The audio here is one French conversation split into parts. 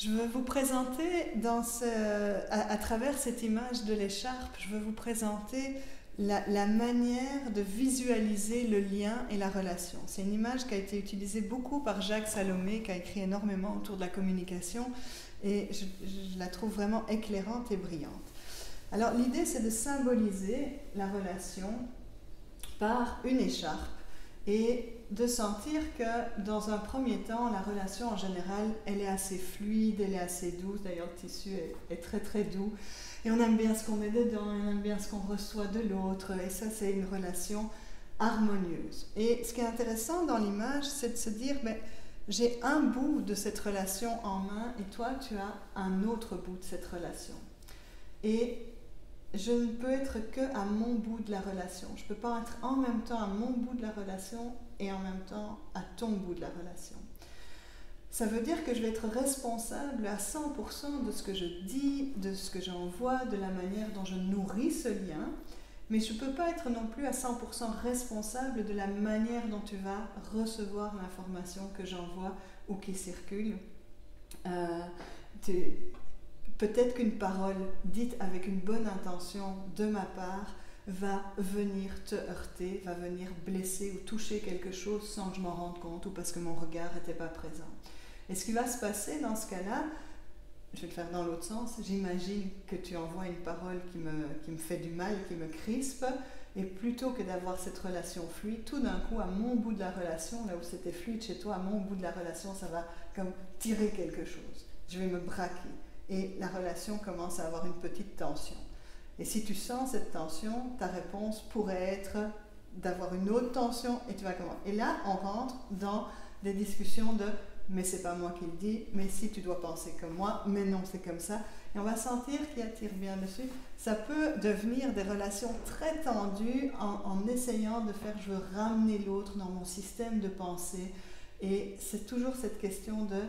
Je veux vous présenter à travers cette image de l'écharpe, je veux vous présenter la manière de visualiser le lien et la relation. C'est une image qui a été utilisée beaucoup par Jacques Salomé, qui a écrit énormément autour de la communication, et je la trouve vraiment éclairante et brillante. Alors l'idée, c'est de symboliser la relation par une écharpe et de sentir que dans un premier temps, la relation en général, elle est assez fluide, elle est assez douce. D'ailleurs, le tissu est très très doux. Et on aime bien ce qu'on met dedans, on aime bien ce qu'on reçoit de l'autre. Et ça, c'est une relation harmonieuse. Et ce qui est intéressant dans l'image, c'est de se dire, j'ai un bout de cette relation en main et toi, tu as un autre bout de cette relation. Et je ne peux être que à mon bout de la relation. Je ne peux pas être en même temps à mon bout de la relation et en même temps à ton bout de la relation. Ça veut dire que je vais être responsable à 100% de ce que je dis, de ce que j'envoie, de la manière dont je nourris ce lien, mais je ne peux pas être non plus à 100% responsable de la manière dont tu vas recevoir l'information que j'envoie ou qui circule. Peut-être qu'une parole dite avec une bonne intention de ma part va venir te heurter, va venir blesser ou toucher quelque chose sans que je m'en rende compte ou parce que mon regard n'était pas présent. Et ce qui va se passer dans ce cas-là, je vais le faire dans l'autre sens, j'imagine que tu envoies une parole qui me fait du mal, qui me crispe, et plutôt que d'avoir cette relation fluide, tout d'un coup, à mon bout de la relation, là où c'était fluide chez toi, à mon bout de la relation, ça va comme tirer quelque chose. Je vais me braquer. Et la relation commence à avoir une petite tension. Et si tu sens cette tension, ta réponse pourrait être d'avoir une autre tension et tu vas comment? Et là, on rentre dans des discussions de « mais c'est pas moi qui le dis, mais si tu dois penser comme moi, mais non, c'est comme ça ». Et on va sentir qu'il attire bien dessus. Ça peut devenir des relations très tendues en essayant de faire « je veux ramener l'autre dans mon système de pensée ». Et c'est toujours cette question de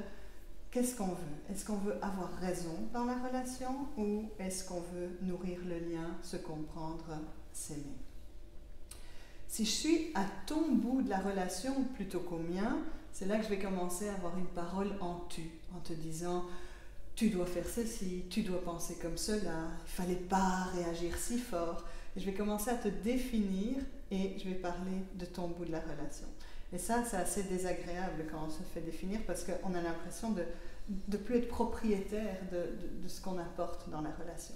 qu'est-ce qu'on veut? Est-ce qu'on veut avoir raison dans la relation ou est-ce qu'on veut nourrir le lien, se comprendre, s'aimer? Si je suis à ton bout de la relation plutôt qu'au mien, c'est là que je vais commencer à avoir une parole en tu, en te disant tu dois faire ceci, tu dois penser comme cela, il ne fallait pas réagir si fort. Et je vais commencer à te définir et je vais parler de ton bout de la relation. Et ça, c'est assez désagréable quand on se fait définir parce qu'on a l'impression de ne plus être propriétaire de ce qu'on apporte dans la relation.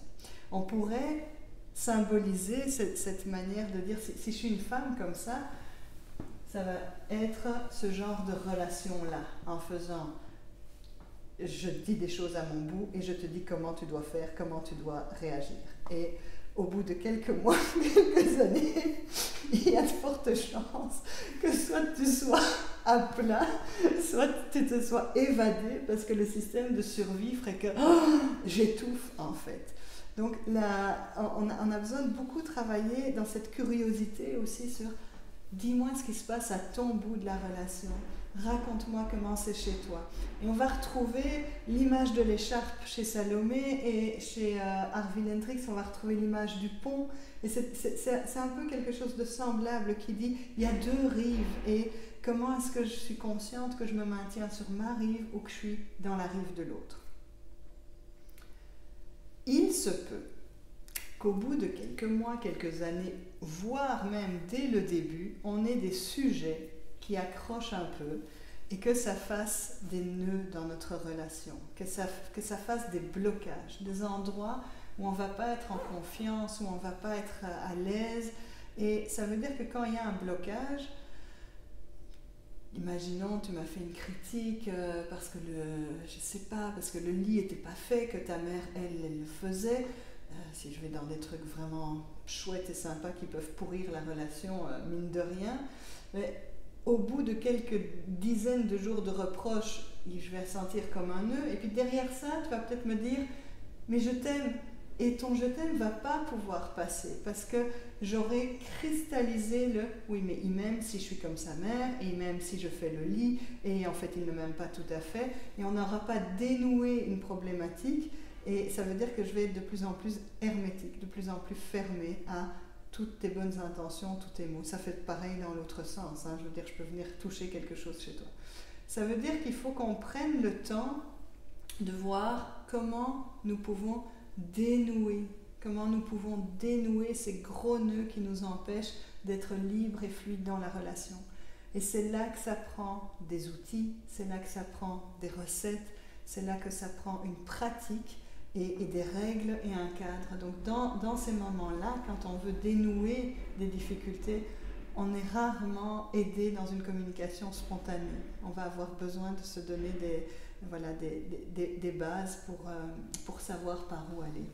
On pourrait symboliser cette manière de dire, si je suis une femme comme ça va être ce genre de relation-là, en faisant, je dis des choses à mon bout et je te dis comment tu dois faire, comment tu dois réagir. Et au bout de quelques mois, quelques années, il y a de fortes chances que soit tu sois à plat, soit tu te sois évadé parce que le système de survie ferait que j'étouffe en fait. Donc là, on a besoin de beaucoup travailler dans cette curiosité aussi sur dis-moi ce qui se passe à ton bout de la relation. Raconte-moi comment c'est chez toi. Et on va retrouver l'image de l'écharpe chez Salomé et chez Arvil Hendricks, on va retrouver l'image du pont. Et c'est un peu quelque chose de semblable qui dit il y a deux rives et comment est-ce que je suis consciente que je me maintiens sur ma rive ou que je suis dans la rive de l'autre. Il se peut qu'au bout de quelques mois, quelques années, voire même dès le début, on ait des sujets qui accrochent un peu et que ça fasse des nœuds dans notre relation, que ça fasse des blocages, des endroits où on ne va pas être en confiance, où on ne va pas être à l'aise. Et ça veut dire que quand il y a un blocage, imaginons, tu m'as fait une critique parce que parce que le lit n'était pas fait, que ta mère, elle le faisait. Si je vais dans des trucs vraiment chouettes et sympas qui peuvent pourrir la relation, mine de rien, mais au bout de quelques dizaines de jours de reproches, je vais sentir comme un nœud, et puis derrière ça, tu vas peut-être me dire « mais je t'aime ». Et ton je t'aime ne va pas pouvoir passer parce que j'aurais cristallisé le oui mais il m'aime si je suis comme sa mère et il m'aime si je fais le lit et en fait il ne m'aime pas tout à fait et on n'aura pas dénoué une problématique et ça veut dire que je vais être de plus en plus hermétique, de plus en plus fermée à toutes tes bonnes intentions, tous tes mots. Ça fait pareil dans l'autre sens, hein. Je veux dire je peux venir toucher quelque chose chez toi. Ça veut dire qu'il faut qu'on prenne le temps de voir comment nous pouvons dénouer ces gros nœuds qui nous empêchent d'être libres et fluides dans la relation. Et c'est là que ça prend des outils, c'est là que ça prend des recettes, c'est là que ça prend une pratique et des règles et un cadre. Donc dans ces moments-là, quand on veut dénouer des difficultés, on est rarement aidé dans une communication spontanée. On va avoir besoin de se donner des bases pour savoir par où aller.